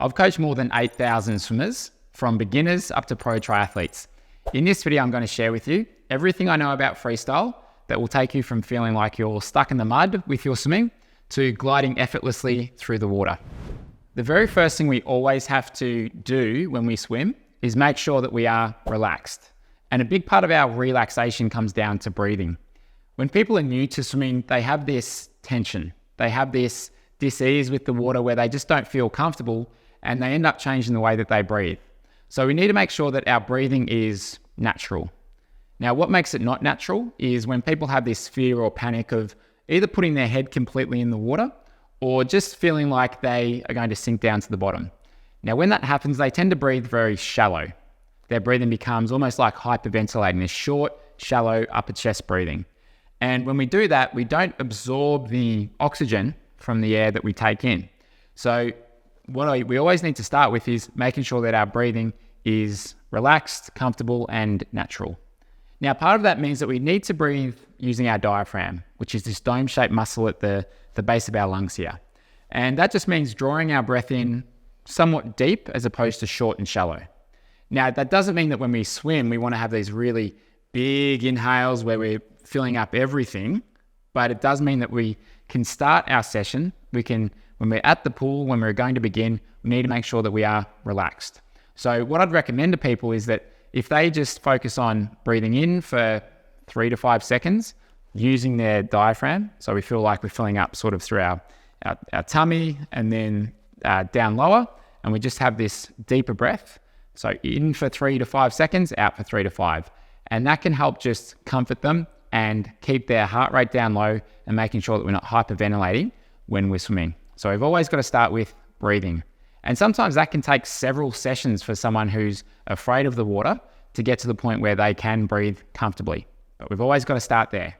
I've coached more than 8,000 swimmers, from beginners up to pro triathletes. In this video, I'm going to share with you everything I know about freestyle that will take you from feeling like you're stuck in the mud with your swimming to gliding effortlessly through the water. The very first thing we always have to do when we swim is make sure that we are relaxed. And a big part of our relaxation comes down to breathing. When people are new to swimming, they have this tension. They have this dis-ease with the water where they just don't feel comfortable and they end up changing the way that they breathe. So we need to make sure that our breathing is natural. Now, what makes it not natural is when people have this fear or panic of either putting their head completely in the water or just feeling like they are going to sink down to the bottom. Now, when that happens, they tend to breathe very shallow. Their breathing becomes almost like hyperventilating, this short, shallow upper chest breathing. And when we do that, we don't absorb the oxygen from the air that we take in. So what we always need to start with is making sure that our breathing is relaxed, comfortable, and natural. Now, part of that means that we need to breathe using our diaphragm, which is this dome-shaped muscle at the base of our lungs here. And that just means drawing our breath in somewhat deep as opposed to short and shallow. Now, that doesn't mean that when we swim, we want to have these really big inhales where we're filling up everything, but it does mean that we can start our session. When we're at the pool, when we're going to begin, we need to make sure that we are relaxed. So what I'd recommend to people is that if they just focus on breathing in for 3 to 5 seconds, using their diaphragm, so we feel like we're filling up sort of through our tummy and then down lower, and we just have this deeper breath. So in for 3 to 5 seconds, out for 3 to 5. And that can help just comfort them and keep their heart rate down low and making sure that we're not hyperventilating when we're swimming. So we've always got to start with breathing. And sometimes that can take several sessions for someone who's afraid of the water to get to the point where they can breathe comfortably. But we've always got to start there.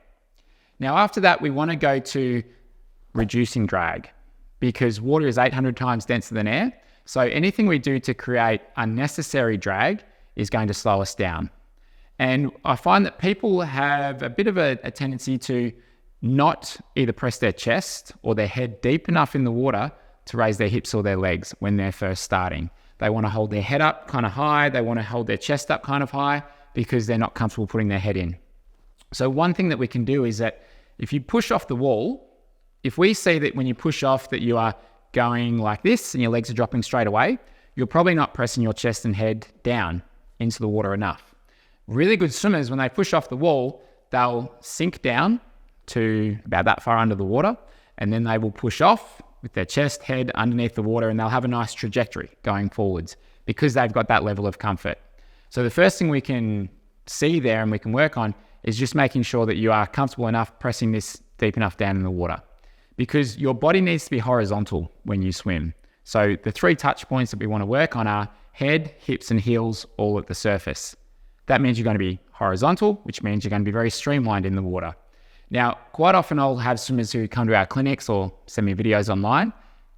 Now, after that, we want to go to reducing drag because water is 800 times denser than air. So anything we do to create unnecessary drag is going to slow us down. And I find that people have a bit of a tendency to not either press their chest or their head deep enough in the water to raise their hips or their legs when they're first starting. They want to hold their head up kind of high. They want to hold their chest up kind of high because they're not comfortable putting their head in. So one thing that we can do is that if you push off the wall, if we see that when you push off that you are going like this and your legs are dropping straight away, you're probably not pressing your chest and head down into the water enough. Really good swimmers, when they push off the wall, they'll sink down to about that far under the water, and then they will push off with their chest, head underneath the water, and they'll have a nice trajectory going forwards because they've got that level of comfort. So the first thing we can see there and we can work on is just making sure that you are comfortable enough pressing this deep enough down in the water because your body needs to be horizontal when you swim. So the 3 touch points that we want to work on are head, hips, and heels all at the surface. That means you're going to be horizontal, which means you're going to be very streamlined in the water. Now, quite often I'll have swimmers who come to our clinics or send me videos online,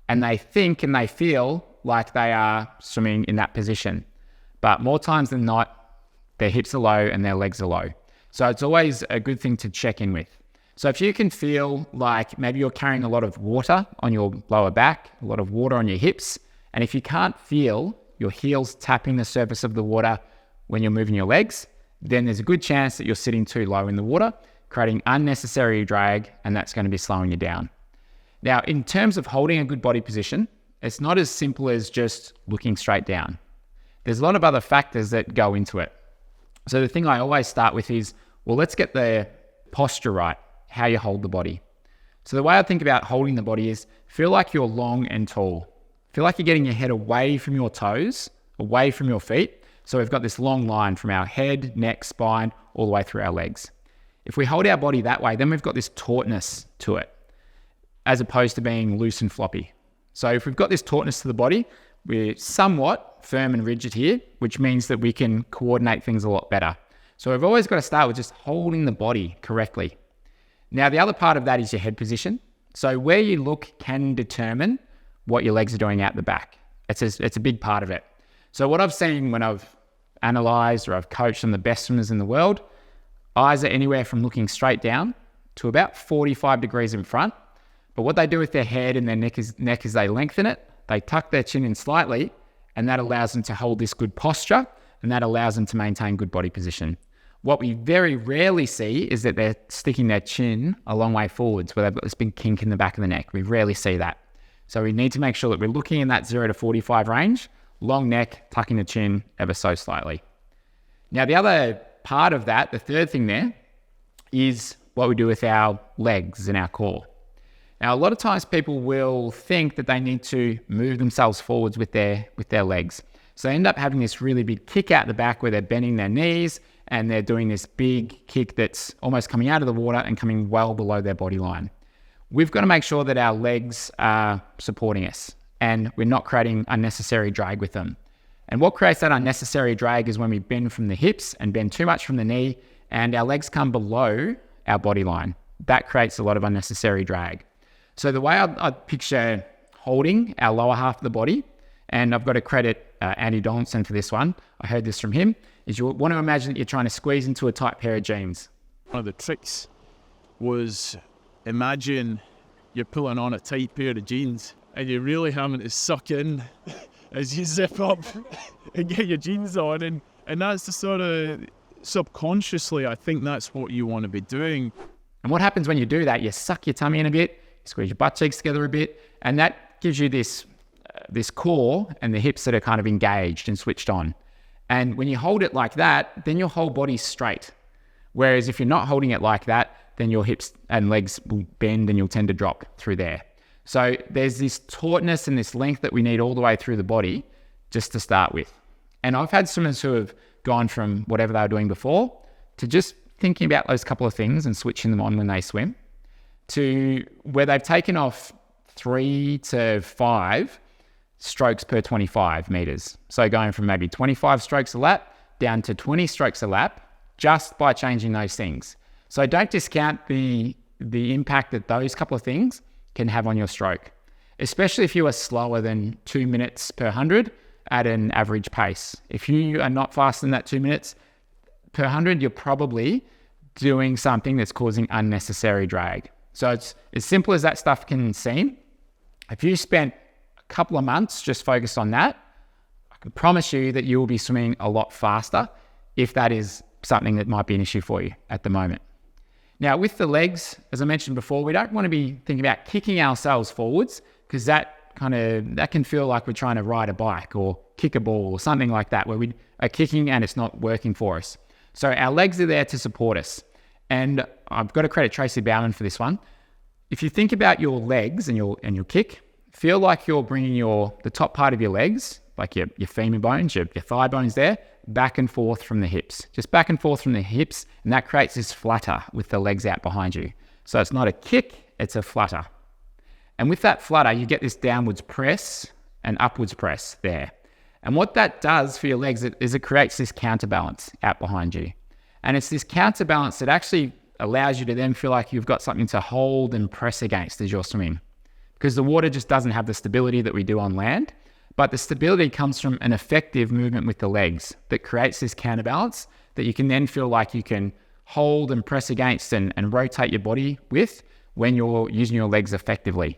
and they think and they feel like they are swimming in that position. But more times than not, their hips are low and their legs are low. So it's always a good thing to check in with. So if you can feel like maybe you're carrying a lot of water on your lower back, a lot of water on your hips, and if you can't feel your heels tapping the surface of the water when you're moving your legs, then there's a good chance that you're sitting too low in the water, creating unnecessary drag, and that's going to be slowing you down. Now, in terms of holding a good body position, it's not as simple as just looking straight down. There's a lot of other factors that go into it. So the thing I always start with is, well, let's get the posture right, how you hold the body. So the way I think about holding the body is feel like you're long and tall. Feel like you're getting your head away from your toes, away from your feet. So we've got this long line from our head, neck, spine, all the way through our legs. If we hold our body that way, then we've got this tautness to it, as opposed to being loose and floppy. So if we've got this tautness to the body, we're somewhat firm and rigid here, which means that we can coordinate things a lot better. So we've always got to start with just holding the body correctly. Now, the other part of that is your head position. So where you look can determine what your legs are doing out the back. It's a big part of it. So what I've seen when I've analyzed or I've coached some of the best swimmers in the world, eyes are anywhere from looking straight down to about 45 degrees in front. But what they do with their head and their neck is they lengthen it They tuck their chin in slightly, and that allows them to hold this good posture, and that allows them to maintain good body position. What we very rarely see is that they're sticking their chin a long way forwards, where they've got this big kink in the back of the neck. We rarely see that. So we need to make sure that we're looking in that 0 to 45 range, long neck, tucking the chin ever so slightly. Now, the other part of that, the third thing there, is what we do with our legs and our core. Now, a lot of times people will think that they need to move themselves forwards with their legs. So they end up having this really big kick out the back where they're bending their knees and they're doing this big kick that's almost coming out of the water and coming well below their body line. We've got to make sure that our legs are supporting us and we're not creating unnecessary drag with them. And what creates that unnecessary drag is when we bend from the hips and bend too much from the knee and our legs come below our body line. That creates a lot of unnecessary drag. So the way I'd picture holding our lower half of the body, and I've got to credit Andy Donaldson for this one, I heard this from him, is you want to imagine that you're trying to squeeze into a tight pair of jeans. One of the tricks was imagine you're pulling on a tight pair of jeans and you're really having to suck in as you zip up and get your jeans on. And that's the sort of subconsciously, I think that's what you want to be doing. And what happens when you do that, you suck your tummy in a bit, you squeeze your butt cheeks together a bit, and that gives you this core and the hips that are kind of engaged and switched on. And when you hold it like that, then your whole body's straight. Whereas if you're not holding it like that, then your hips and legs will bend and you'll tend to drop through there. So there's this tautness and this length that we need all the way through the body just to start with. And I've had swimmers who have gone from whatever they were doing before to just thinking about those couple of things and switching them on when they swim, to where they've taken off 3 to 5 strokes per 25 meters. So going from maybe 25 strokes a lap down to 20 strokes a lap just by changing those things. So don't discount the impact that those couple of things can have on your stroke, especially if you are slower than 2 minutes per 100 at an average pace. If you are not faster than that 2 minutes per 100, you're probably doing something that's causing unnecessary drag. So it's as simple as that stuff can seem. If you spent a couple of months just focused on that, I can promise you that you will be swimming a lot faster if that is something that might be an issue for you at the moment. Now with the legs, as I mentioned before, we don't want to be thinking about kicking ourselves forwards because that can feel like we're trying to ride a bike or kick a ball or something like that, where we are kicking and it's not working for us. So our legs are there to support us. And I've got to credit Tracy Bowman for this one. If you think about your legs and your kick, feel like you're bringing the top part of your legs, like your femur bones, your thigh bones there, back and forth from the hips. Just back and forth from the hips, and that creates this flutter with the legs out behind you. So it's not a kick, it's a flutter. And with that flutter, you get this downwards press and upwards press there. And what that does for your legs is it creates this counterbalance out behind you. And it's this counterbalance that actually allows you to then feel like you've got something to hold and press against as you're swimming. Because the water just doesn't have the stability that we do on land, but the stability comes from an effective movement with the legs that creates this counterbalance that you can then feel like you can hold and press against and rotate your body with when you're using your legs effectively.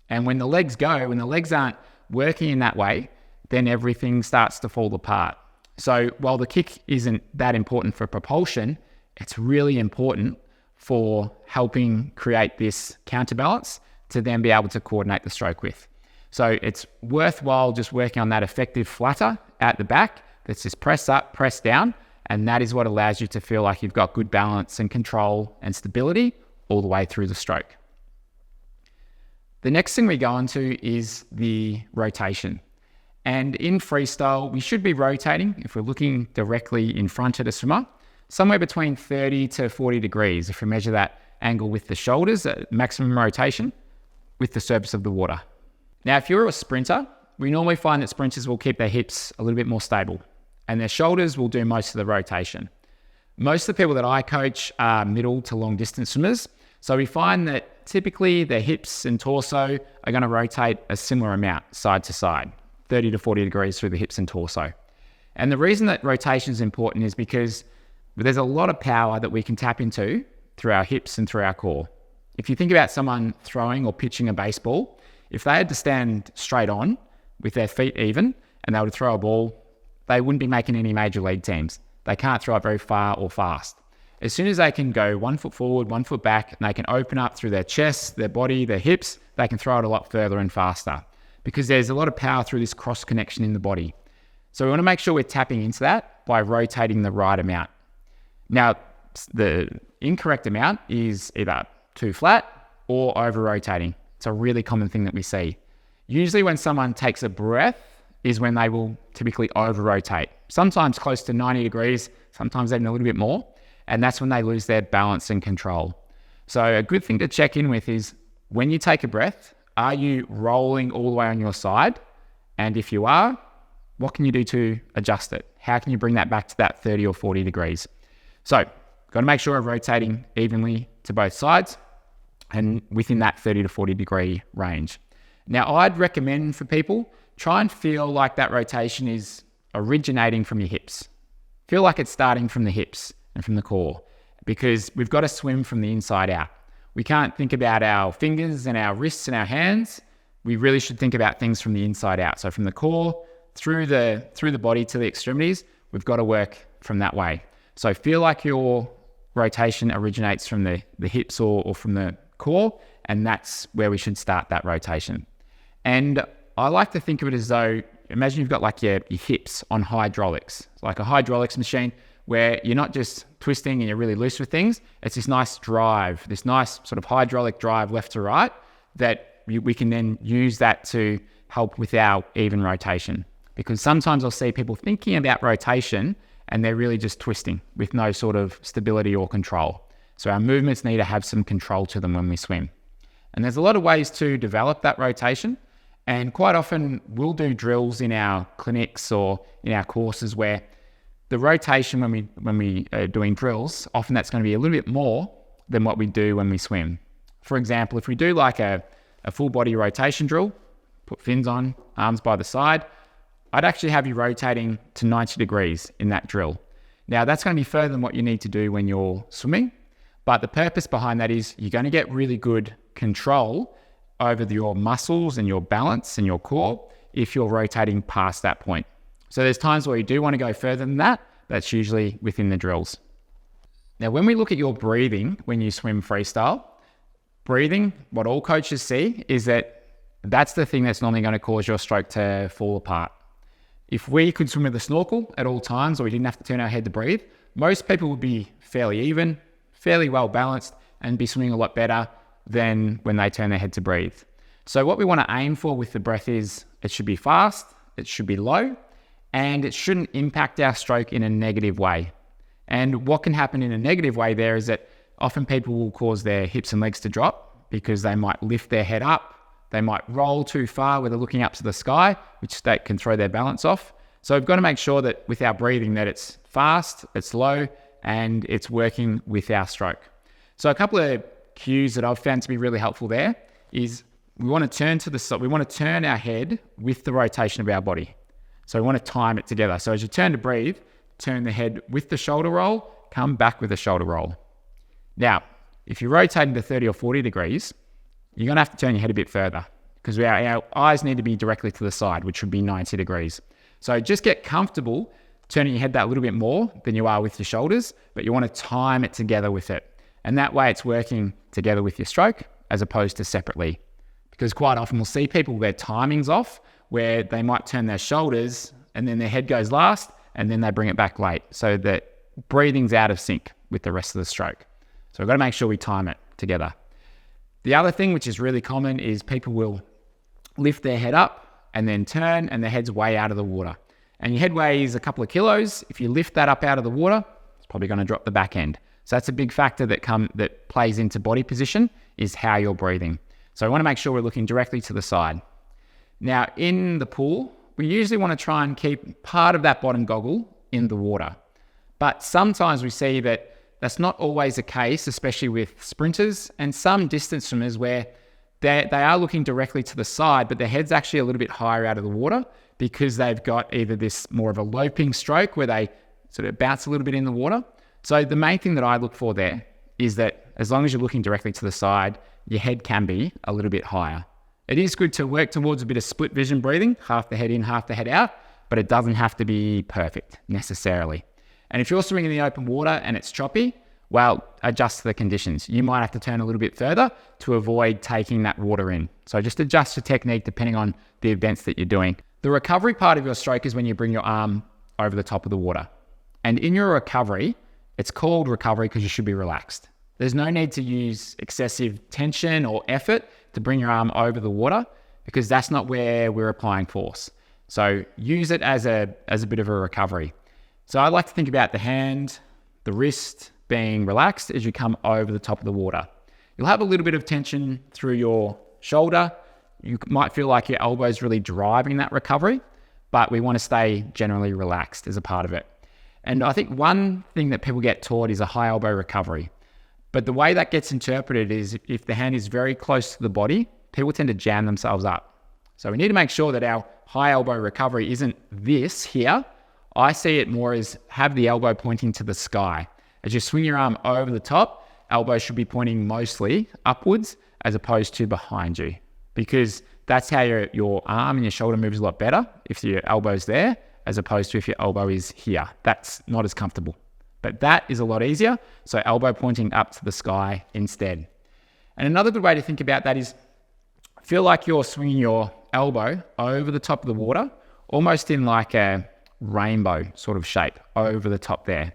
And when the legs aren't working in that way, then everything starts to fall apart. So while the kick isn't that important for propulsion, it's really important for helping create this counterbalance to then be able to coordinate the stroke with. So it's worthwhile just working on that effective flutter at the back. That's just press up, press down, and that is what allows you to feel like you've got good balance and control and stability all the way through the stroke. The next thing we go on to is the rotation. And in freestyle, we should be rotating, if we're looking directly in front of the swimmer, somewhere between 30 to 40 degrees if we measure that angle with the shoulders at maximum rotation with the surface of the water. Now, if you're a sprinter, we normally find that sprinters will keep their hips a little bit more stable and their shoulders will do most of the rotation. Most of the people that I coach are middle to long distance swimmers. So we find that typically their hips and torso are going to rotate a similar amount side to side, 30 to 40 degrees through the hips and torso. And the reason that rotation is important is because there's a lot of power that we can tap into through our hips and through our core. If you think about someone throwing or pitching a baseball, if they had to stand straight on with their feet even, and they were to throw a ball, they wouldn't be making any major league teams. They can't throw it very far or fast. As soon as they can go 1 foot forward, 1 foot back, and they can open up through their chest, their body, their hips, they can throw it a lot further and faster because there's a lot of power through this cross connection in the body. So we want to make sure we're tapping into that by rotating the right amount. Now, the incorrect amount is either too flat or over rotating. It's a really common thing that we see. Usually when someone takes a breath is when they will typically over rotate, sometimes close to 90 degrees, sometimes even a little bit more. And that's when they lose their balance and control. So a good thing to check in with is when you take a breath, are you rolling all the way on your side? And if you are, what can you do to adjust it? How can you bring that back to that 30 or 40 degrees? So got to make sure we're rotating evenly to both sides and within that 30 to 40 degree range. Now, I'd recommend for people, try and feel like that rotation is originating from your hips. Feel like it's starting from the hips and from the core, because we've got to swim from the inside out. We can't think about our fingers and our wrists and our hands. We really should think about things from the inside out. So from the core through the body to the extremities, we've got to work from that way. So feel like your rotation originates from the hips or from the core, and that's where we should start that rotation. And I like to think of it as though, imagine you've got like your hips on hydraulics. It's like a hydraulics machine where you're not just twisting and you're really loose with things. It's this nice drive, this nice sort of hydraulic drive left to right that we can then use that to help with our even rotation. Because sometimes I'll see people thinking about rotation and they're really just twisting with no sort of stability or control. So our movements need to have some control to them when we swim. And there's a lot of ways to develop that rotation. And quite often we'll do drills in our clinics or in our courses where the rotation when we are doing drills, often that's going to be a little bit more than what we do when we swim. For example, if we do like a full body rotation drill, put fins on, arms by the side, I'd actually have you rotating to 90 degrees in that drill. Now that's going to be further than what you need to do when you're swimming, but the purpose behind that is you're going to get really good control over your muscles and your balance and your core if you're rotating past that point. So there's times where you do want to go further than that. That's usually within the drills. Now, when we look at your breathing, when you swim freestyle, breathing, what all coaches see is that's the thing that's normally going to cause your stroke to fall apart. If we could swim with a snorkel at all times, or we didn't have to turn our head to breathe, most people would be fairly even, fairly well balanced, and be swimming a lot better than when they turn their head to breathe. So what we want to aim for with the breath is it should be fast, it should be low, and it shouldn't impact our stroke in a negative way. And what can happen in a negative way there is that often people will cause their hips and legs to drop because they might lift their head up, they might roll too far where they're looking up to the sky, which that can throw their balance off. So we've got to make sure that with our breathing that it's fast, it's low, and it's working with our stroke. So a couple of cues that I've found to be really helpful there is we want to turn to the side, we want to turn our head with the rotation of our body. So we want to time it together. So as you turn to breathe, turn the head with the shoulder roll, come back with the shoulder roll. Now, if you're rotating to 30 or 40 degrees, you're going to have to turn your head a bit further because our eyes need to be directly to the side, which would be 90 degrees. So just get comfortable turning your head that little bit more than you are with your shoulders, but you want to time it together with it. And that way it's working together with your stroke as opposed to separately. Because quite often we'll see people, their timing's off, where they might turn their shoulders and then their head goes last and then they bring it back late. So that breathing's out of sync with the rest of the stroke. So we've got to make sure we time it together. The other thing which is really common is people will lift their head up and then turn and their head's way out of the water. And your head weighs a couple of kilos. If you lift that up out of the water, it's probably going to drop the back end. So that's a big factor that plays into body position is how you're breathing. So I want to make sure we're looking directly to the side. Now, in the pool, we usually want to try and keep part of that bottom goggle in the water. But sometimes we see that that's not always the case, especially with sprinters and some distance swimmers where they are looking directly to the side, but their head's actually a little bit higher out of the water because they've got either this more of a loping stroke where they sort of bounce a little bit in the water. So the main thing that I look for there is that as long as you're looking directly to the side, your head can be a little bit higher. It is good to work towards a bit of split vision breathing, half the head in, half the head out, but it doesn't have to be perfect necessarily. And if you're swimming in the open water and it's choppy, well, adjust to the conditions. You might have to turn a little bit further to avoid taking that water in. So just adjust your technique depending on the events that you're doing. The recovery part of your stroke is when you bring your arm over the top of the water. And in your recovery, it's called recovery because you should be relaxed. There's no need to use excessive tension or effort to bring your arm over the water because that's not where we're applying force. So use it as a bit of a recovery. So I like to think about the hand, the wrist being relaxed as you come over the top of the water. You'll have a little bit of tension through your shoulder. You might feel like your elbow is really driving that recovery, but we want to stay generally relaxed as a part of it. And I think one thing that people get taught is a high elbow recovery. But the way that gets interpreted is if the hand is very close to the body, people tend to jam themselves up. So we need to make sure that our high elbow recovery isn't this here. I see it more as have the elbow pointing to the sky. As you swing your arm over the top, elbow should be pointing mostly upwards as opposed to behind you, because that's how your arm and your shoulder moves a lot better if your elbow's there as opposed to if your elbow is here. That's not as comfortable, but that is a lot easier. So elbow pointing up to the sky instead. And another good way to think about that is feel like you're swinging your elbow over the top of the water, almost in like a rainbow sort of shape over the top there,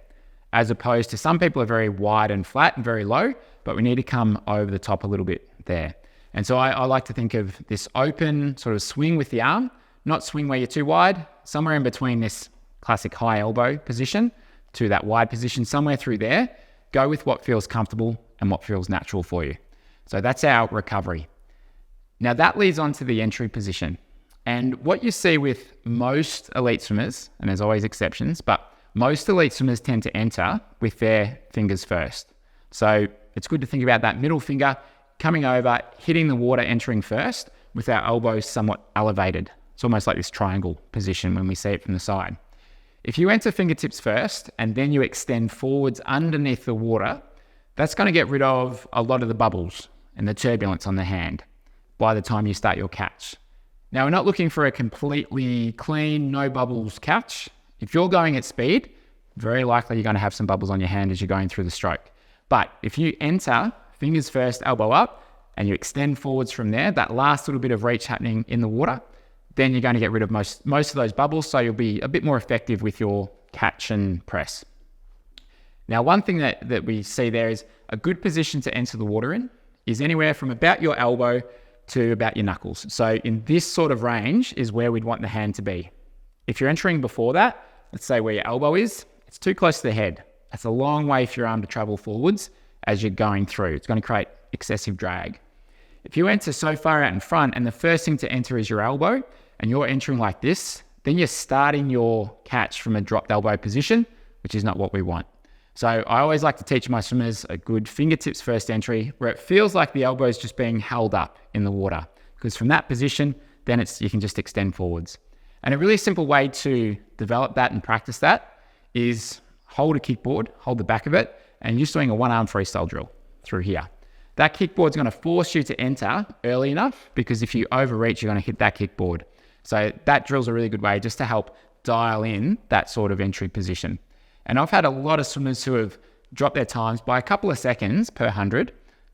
as opposed to some people are very wide and flat and very low, but we need to come over the top a little bit there. And so I like to think of this open sort of swing with the arm, not swing where you're too wide, somewhere in between this classic high elbow position to that wide position, somewhere through there. Go with what feels comfortable and what feels natural for you. So that's our recovery. Now that leads on to the entry position. And what you see with most elite swimmers, and there's always exceptions, but most elite swimmers tend to enter with their fingers first. So it's good to think about that middle finger coming over, hitting the water, entering first with our elbows somewhat elevated. It's almost like this triangle position when we see it from the side. If you enter fingertips first and then you extend forwards underneath the water, that's going to get rid of a lot of the bubbles and the turbulence on the hand by the time you start your catch. Now, we're not looking for a completely clean, no bubbles catch. If you're going at speed, very likely you're going to have some bubbles on your hand as you're going through the stroke. But if you enter fingers first, elbow up, and you extend forwards from there, that last little bit of reach happening in the water, then you're going to get rid of most of those bubbles, so you'll be a bit more effective with your catch and press. Now, one thing that we see there is a good position to enter the water in is anywhere from about your elbow to about your knuckles. So in this sort of range is where we'd want the hand to be. If you're entering before that, let's say where your elbow is, it's too close to the head. That's a long way for your arm to travel forwards as you're going through. It's going to create excessive drag. If you enter so far out in front and the first thing to enter is your elbow and you're entering like this, then you're starting your catch from a dropped elbow position, which is not what we want. So I always like to teach my swimmers a good fingertips first entry where it feels like the elbow is just being held up in the water, because from that position, then you can just extend forwards. And a really simple way to develop that and practice that is hold a kickboard, hold the back of it, and you're just doing a one-arm freestyle drill through here. That kickboard's going to force you to enter early enough, because if you overreach, you're going to hit that kickboard. So that drill's a really good way just to help dial in that sort of entry position. And I've had a lot of swimmers who have dropped their times by a couple of seconds per 100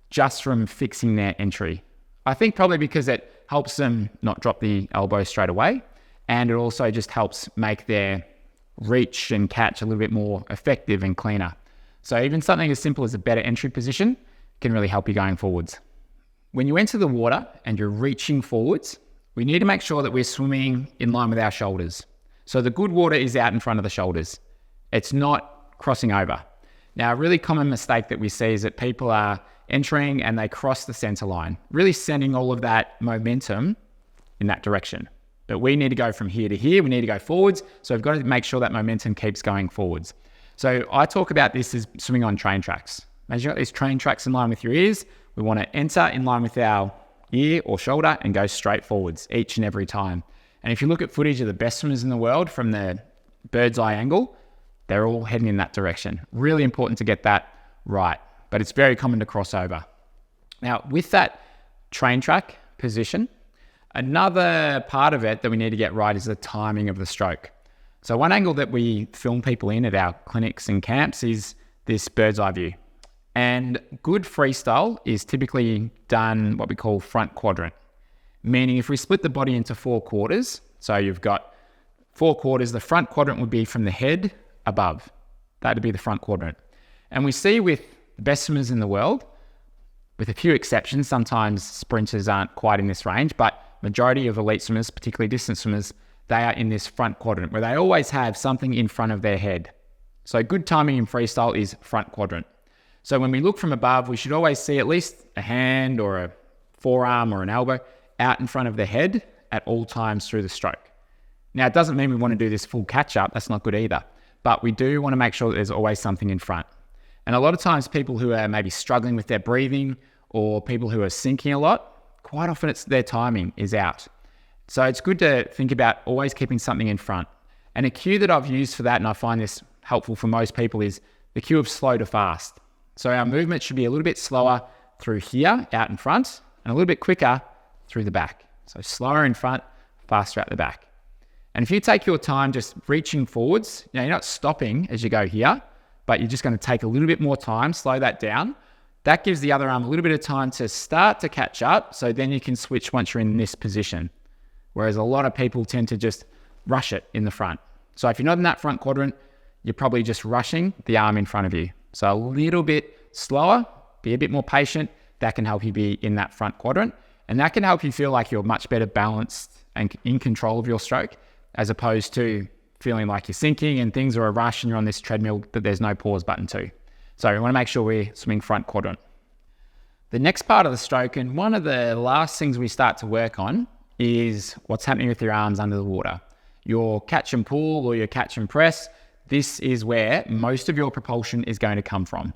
just from fixing their entry. I think probably because it helps them not drop the elbow straight away, and it also just helps make their reach and catch a little bit more effective and cleaner. So even something as simple as a better entry position can really help you going forwards. When you enter the water and you're reaching forwards, we need to make sure that we're swimming in line with our shoulders. So the good water is out in front of the shoulders. It's not crossing over. Now, a really common mistake that we see is that people are entering and they cross the center line, really sending all of that momentum in that direction. But we need to go from here to here. We need to go forwards. So we've got to make sure that momentum keeps going forwards. So I talk about this as swimming on train tracks. As you've got these train tracks in line with your ears, we want to enter in line with our ear or shoulder and go straight forwards each and every time. And if you look at footage of the best swimmers in the world from the bird's eye angle, they're all heading in that direction. Really important to get that right, but it's very common to cross over. Now, with that train track position, Another part of it that we need to get right is the timing of the stroke. So one angle that we film people in at our clinics and camps is this bird's eye view. And good freestyle is typically done what we call front quadrant, meaning if we split the body into 4 quarters, so you've got 4 quarters, the front quadrant would be from the head above. That would be the front quadrant. And we see with the best swimmers in the world, with a few exceptions, sometimes sprinters aren't quite in this range, but majority of elite swimmers, particularly distance swimmers, they are in this front quadrant where they always have something in front of their head. So good timing in freestyle is front quadrant. So when we look from above, we should always see at least a hand or a forearm or an elbow out in front of the head at all times through the stroke. Now, it doesn't mean we want to do this full catch up. That's not good either. But we do want to make sure that there's always something in front. And a lot of times people who are maybe struggling with their breathing or people who are sinking a lot, quite often it's their timing is out. So it's good to think about always keeping something in front. And a cue that I've used for that, and I find this helpful for most people, is the cue of slow to fast. So our movement should be a little bit slower through here, out in front, and a little bit quicker through the back. So slower in front, faster at the back. And if you take your time just reaching forwards, you're not stopping as you go here, but you're just going to take a little bit more time, slow that down. That gives the other arm a little bit of time to start to catch up, so then you can switch once you're in this position. Whereas a lot of people tend to just rush it in the front. So if you're not in that front quadrant, you're probably just rushing the arm in front of you. So a little bit slower, be a bit more patient. That can help you be in that front quadrant. And that can help you feel like you're much better balanced and in control of your stroke, as opposed to feeling like you're sinking and things are a rush and you're on this treadmill that there's no pause button to. So we want to make sure we're swimming front quadrant. The next part of the stroke, and one of the last things we start to work on, is what's happening with your arms under the water. Your catch and pull or your catch and press, this is where most of your propulsion is going to come from.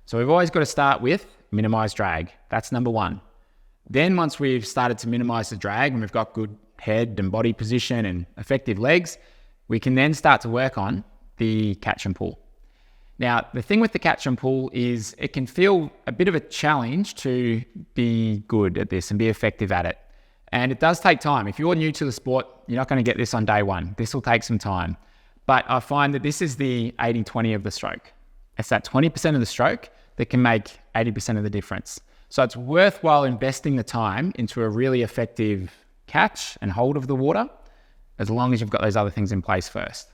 So we've always got to start with minimize drag. That's number 1. Then once we've started to minimize the drag and we've got good head and body position and effective legs, we can then start to work on the catch and pull. Now, the thing with the catch and pull is it can feel a bit of a challenge to be good at this and be effective at it. And it does take time. If you're new to the sport, you're not going to get this on day one. This will take some time. But I find that this is the 80-20 of the stroke. It's that 20% of the stroke that can make 80% of the difference. So it's worthwhile investing the time into a really effective catch and hold of the water, as long as you've got those other things in place first.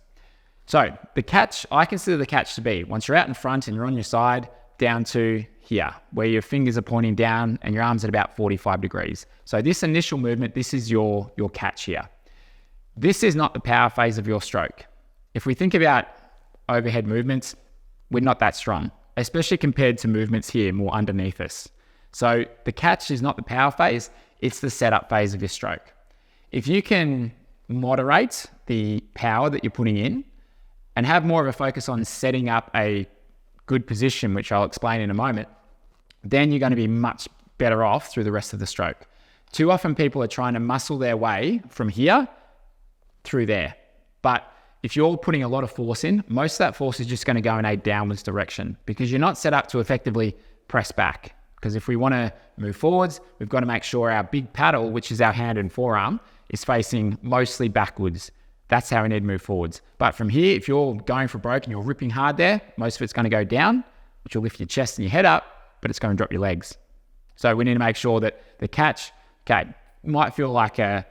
So the catch, I consider the catch to be, once you're out in front and you're on your side, down to here, where your fingers are pointing down and your arms at about 45 degrees. So this initial movement, this is your catch here. This is not the power phase of your stroke. If we think about overhead movements, we're not that strong, especially compared to movements here more underneath us. So the catch is not the power phase, it's the setup phase of your stroke. If you can moderate the power that you're putting in and have more of a focus on setting up a good position, which I'll explain in a moment, then you're going to be much better off through the rest of the stroke. Too often people are trying to muscle their way from here through there. But if you're putting a lot of force in, most of that force is just going to go in a downwards direction because you're not set up to effectively press back. Because if we want to move forwards, we've got to make sure our big paddle, which is our hand and forearm, is facing mostly backwards. That's how we need to move forwards. But from here, if you're going for broke and you're ripping hard there, most of it's going to go down, which will lift your chest and your head up, but it's going to drop your legs. So we need to make sure that the catch, might feel like a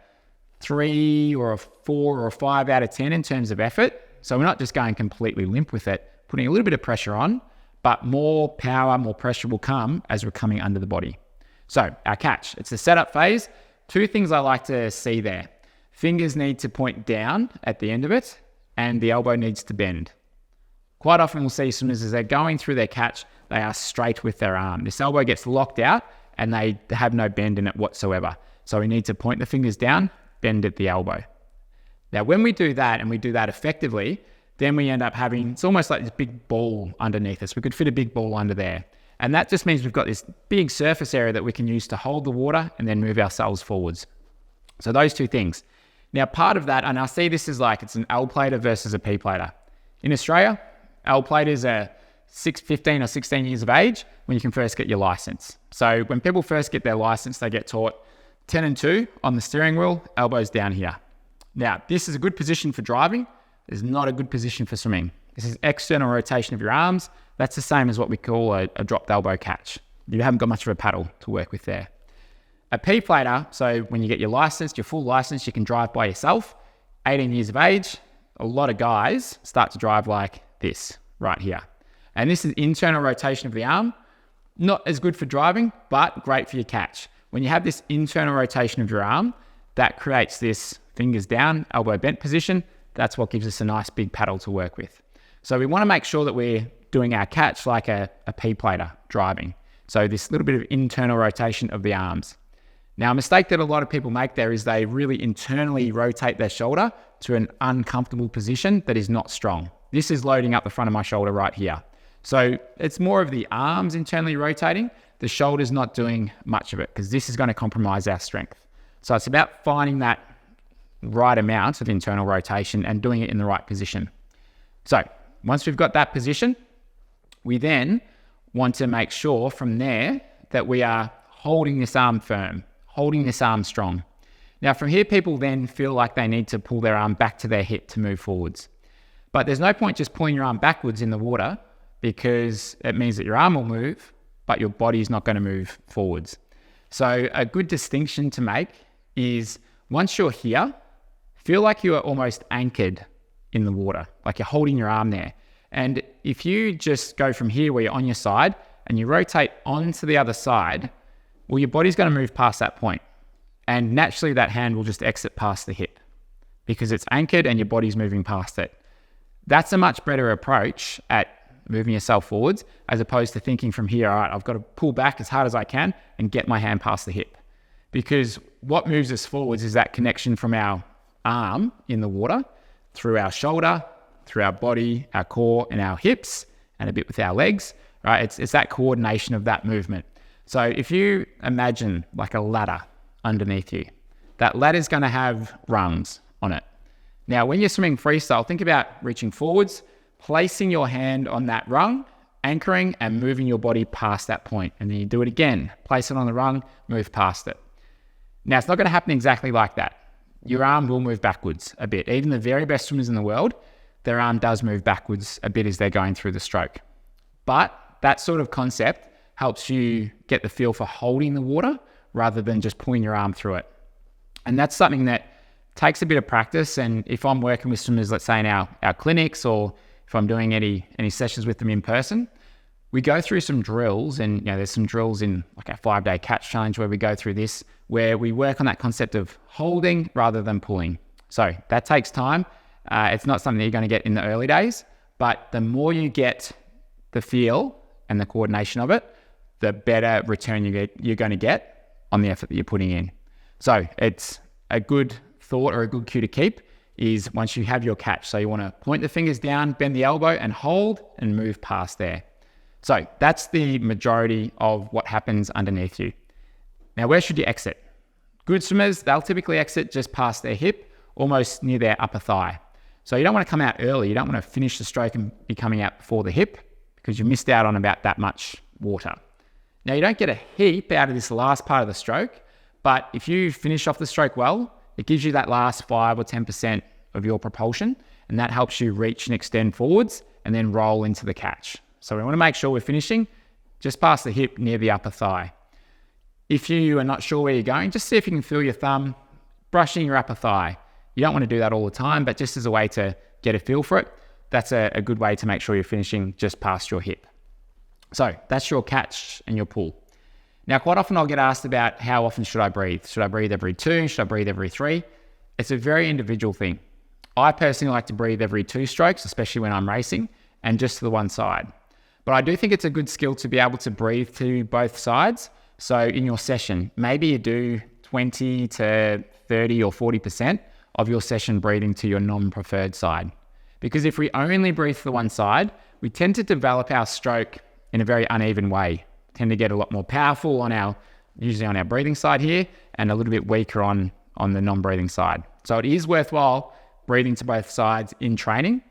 3 or a 4 or a 5 out of 10 in terms of effort. So we're not just going completely limp with it, putting a little bit of pressure on, but more power, more pressure will come as we're coming under the body. So our catch, it's the setup phase. 2 things I like to see there. Fingers need to point down at the end of it, and the elbow needs to bend. Quite often we'll see swimmers as they're going through their catch, they are straight with their arm. This elbow gets locked out and they have no bend in it whatsoever. So we need to point the fingers down, bend at the elbow. Now, when we do that and we do that effectively, then we end up having, it's almost like this big ball underneath us. We could fit a big ball under there. And that just means we've got this big surface area that we can use to hold the water and then move ourselves forwards. So those 2 things. Now, part of that, and I see this as like it's an L plater versus a P plater. In Australia, L platers are 15 or 16 years of age when you can first get your license. So when people first get their license, they get taught 10 and 2 on the steering wheel, elbows down here. Now, this is a good position for driving. It's not a good position for swimming. This is external rotation of your arms. That's the same as what we call a dropped elbow catch. You haven't got much of a paddle to work with there. A P-plater, so when you get your license, your full license, you can drive by yourself. 18 years of age, a lot of guys start to drive like this right here. And this is internal rotation of the arm. Not as good for driving, but great for your catch. When you have this internal rotation of your arm, that creates this fingers down, elbow bent position. That's what gives us a nice big paddle to work with. So we want to make sure that we're doing our catch like a P-plater driving. So this little bit of internal rotation of the arms. Now, a mistake that a lot of people make there is they really internally rotate their shoulder to an uncomfortable position that is not strong. This is loading up the front of my shoulder right here. So it's more of the arms internally rotating. The shoulder's not doing much of it because this is going to compromise our strength. So it's about finding that right amount of internal rotation and doing it in the right position. So once we've got that position, we then want to make sure from there that we are holding this arm firm, holding this arm strong. Now from here, people then feel like they need to pull their arm back to their hip to move forwards. But there's no point just pulling your arm backwards in the water because it means that your arm will move, but your body is not going to move forwards. So a good distinction to make is once you're here, feel like you are almost anchored in the water, like you're holding your arm there. And if you just go from here where you're on your side and you rotate onto the other side, well, your body's going to move past that point. And naturally that hand will just exit past the hip because it's anchored and your body's moving past it. That's a much better approach at moving yourself forwards as opposed to thinking from here, all right, I've got to pull back as hard as I can and get my hand past the hip. Because what moves us forwards is that connection from our arm in the water through our shoulder, through our body, our core, and our hips, and a bit with our legs, right? It's that coordination of that movement. So if you imagine like a ladder underneath you, that ladder is going to have rungs on it. Now, when you're swimming freestyle, think about reaching forwards, placing your hand on that rung, anchoring and moving your body past that point. And then you do it again, place it on the rung, move past it. Now, it's not going to happen exactly like that. Your arm will move backwards a bit. Even the very best swimmers in the world, their arm does move backwards a bit as they're going through the stroke. But that sort of concept helps you get the feel for holding the water rather than just pulling your arm through it. And that's something that takes a bit of practice. And if I'm working with swimmers, let's say in our clinics, or if I'm doing any sessions with them in person, we go through some drills. And there's some drills in like our 5-day catch challenge where we go through this, where we work on that concept of holding rather than pulling. So that takes time. It's not something that you're going to get in the early days, but the more you get the feel and the coordination of it, the better return you're going to get on the effort that you're putting in. So it's a good thought or a good cue to keep is once you have your catch. So you want to point the fingers down, bend the elbow and hold and move past there. So that's the majority of what happens underneath you. Now, where should you exit? Good swimmers, they'll typically exit just past their hip, almost near their upper thigh. So you don't want to come out early. You don't want to finish the stroke and be coming out before the hip because you missed out on about that much water. Now, you don't get a heap out of this last part of the stroke, but if you finish off the stroke well, it gives you that last 5 or 10% of your propulsion, and that helps you reach and extend forwards and then roll into the catch. So we want to make sure we're finishing just past the hip near the upper thigh. If you are not sure where you're going, just see if you can feel your thumb brushing your upper thigh. You don't want to do that all the time, but just as a way to get a feel for it, that's a good way to make sure you're finishing just past your hip. So that's your catch and your pull. Now, quite often I'll get asked about how often should I breathe? Should I breathe every 2? Should I breathe every 3? It's a very individual thing. I personally like to breathe every 2 strokes, especially when I'm racing, and just to the one side. But I do think it's a good skill to be able to breathe to both sides. So in your session, maybe you do 20 to 30 or 40% of your session breathing to your non-preferred side. Because if we only breathe to the one side, we tend to develop our stroke in a very uneven way. Tend to get a lot more powerful usually on our breathing side here, and a little bit weaker on the non-breathing side. So it is worthwhile breathing to both sides in training.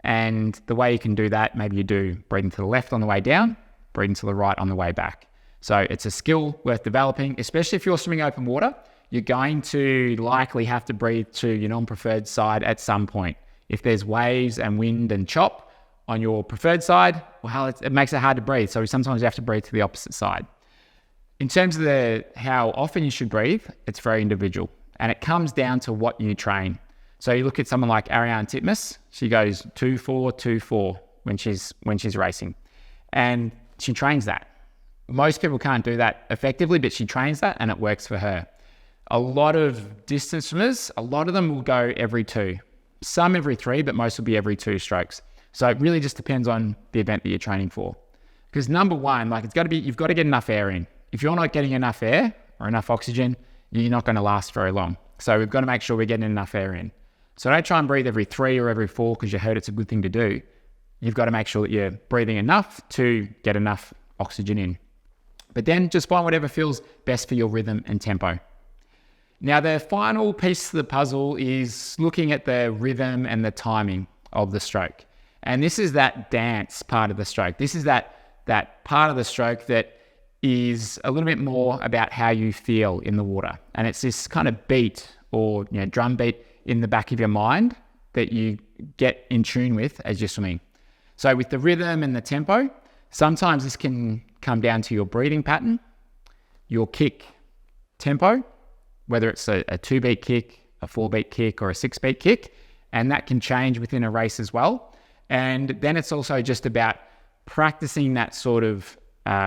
And the way you can do that, maybe you do breathing to the left on the way down, breathing to the right on the way back. So it's a skill worth developing, especially if you're swimming open water. you're going to likely have to breathe to your non-preferred side at some point. If there's waves and wind and chop on your preferred side, well, it makes it hard to breathe. So sometimes you have to breathe to the opposite side. In terms of how often you should breathe, it's very individual, and it comes down to what you train. So you look at someone like Ariane Titmus, she goes 2-4, 2-4 when she's racing, and she trains that. Most people can't do that effectively, but she trains that and it works for her. A lot of distance swimmers, a lot of them will go every 2, some every 3, but most will be every 2 strokes. So it really just depends on the event that you're training for. Because number one, you've got to get enough air in. If you're not getting enough air or enough oxygen, you're not going to last very long. So we've got to make sure we're getting enough air in. So don't try and breathe every 3 or every 4 because you heard it's a good thing to do. You've got to make sure that you're breathing enough to get enough oxygen in. But then just find whatever feels best for your rhythm and tempo. Now, the final piece of the puzzle is looking at the rhythm and the timing of the stroke. And this is that dance part of the stroke. This is that part of the stroke that is a little bit more about how you feel in the water. And it's this kind of beat or drum beat in the back of your mind that you get in tune with as you're swimming. So with the rhythm and the tempo, sometimes this can come down to your breathing pattern, your kick tempo, whether it's a 2-beat kick, a 4-beat kick, or a 6-beat kick, and that can change within a race as well. And then it's also just about practicing that sort of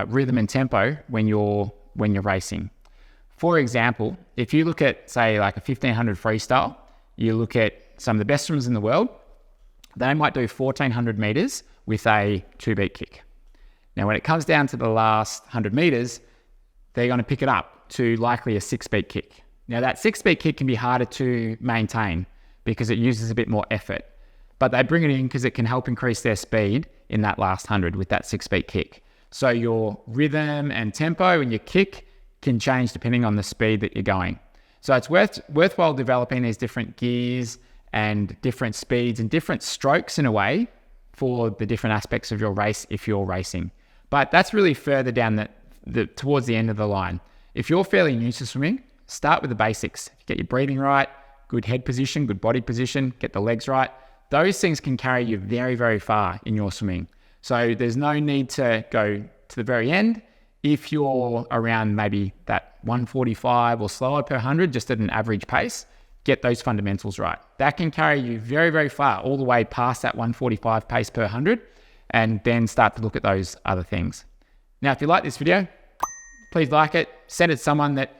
rhythm and tempo when you're racing. For example, if you look at, say, like a 1500 freestyle, you look at some of the best swimmers in the world, they might do 1400 meters with a 2-beat kick. Now, when it comes down to the last 100 meters, they're going to pick it up to likely a 6-beat kick. Now, that 6-beat kick can be harder to maintain because it uses a bit more effort, but they bring it in because it can help increase their speed in that last 100 with that 6-beat kick. So your rhythm and tempo and your kick can change depending on the speed that you're going. So it's worthwhile developing these different gears and different speeds and different strokes in a way for the different aspects of your race if you're racing. But that's really further down towards the end of the line. If you're fairly new to swimming, start with the basics. Get your breathing right, good head position, good body position, get the legs right. Those things can carry you very, very far in your swimming. So there's no need to go to the very end. If you're around maybe that 145 or slower per 100, just at an average pace, get those fundamentals right. That can carry you very, very far, all the way past that 145 pace per 100, and then start to look at those other things. Now, if you like this video, please like it, send it to someone that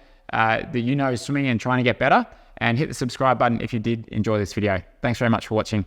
you know is swimming and trying to get better, and hit the subscribe button if you did enjoy this video. Thanks very much for watching.